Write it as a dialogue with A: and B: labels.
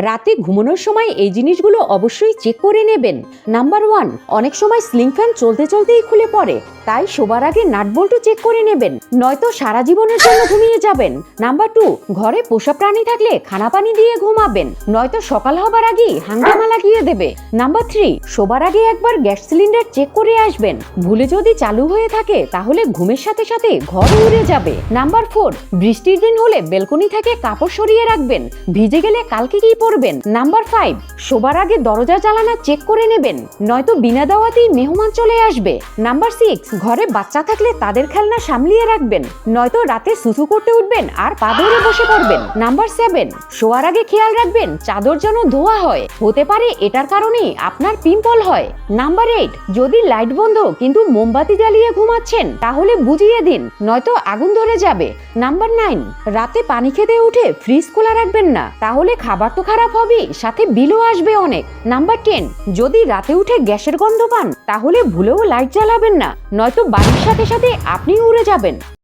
A: রাতে ঘুমানোর সময় এই জিনিসগুলো অবশ্যই চেক করে নেবেন। নাম্বার 1, অনেক সময় সিলিং ফ্যান চলতে চলতেই খুলে পড়ে, তাই শোবার আগে নাট বল্টু চেক করে নেবেন, নয়তো সারা জীবনের জন্য ঘুমিয়ে যাবেন। নাম্বার 2, ঘরে পোষা প্রাণী থাকলে খানা পানি দিয়ে ঘুমাবেন, নয়তো সকাল হবার আগেই হাঙ্গামা লাগিয়ে দেবে। নাম্বার 3, শোবার আগে একবার গ্যাস সিলিন্ডার চেক করে আসবেন, ভুলে যদি চালু হয়ে থাকে তাহলে ঘুমের সাথে সাথে ঘর উড়ে যাবে। নাম্বার 4, বৃষ্টির দিন হলে বেলকনি থেকে কাপড় সরিয়ে রাখবেন, ভিজে গেলে কালকে কি পরবেন। নাম্বার 5, শোবার আগে দরজা জানালা চেক করে নেবেন, নয়তো বিনা দাওয়াতেই মেহমান চলে আসবে। নাম্বার 6, ঘরে বাচ্চা থাকলে তাদের খেলনা সামলিয়ে রাখবেন, নয়তো রাতে সুসু করতে উঠবেন আর পা ধরে বসে পড়বেন। নাম্বার 7, শোয়ার আগে খেয়াল রাখবেন চাদর যেন ধোয়া হয়, হতে পারে এটার কারণেই আপনার পিম্পল হয়। নাম্বার 8, যদি লাইট বন্ধ কিন্তু মোমবাতি জ্বালিয়ে ঘুমাচ্ছেন তাহলে বুঝিয়ে দিন, নয়তো আগুন ধরে যাবে। নাম্বার 9, রাতে পানি খেতে উঠে ফ্রিজ খোলা রাখবেন না, তাহলে খাবার তো খারাপ হবে, সাথে বিলও আসবে অনেক। নাম্বার 10, যদি রাতে উঠে গ্যাসের গন্ধ পান তাহলে ভুলেও লাইট জ্বালাবেন না, নয়তো বাড়ির সাথে সাথে আপনি উড়ে যাবেন।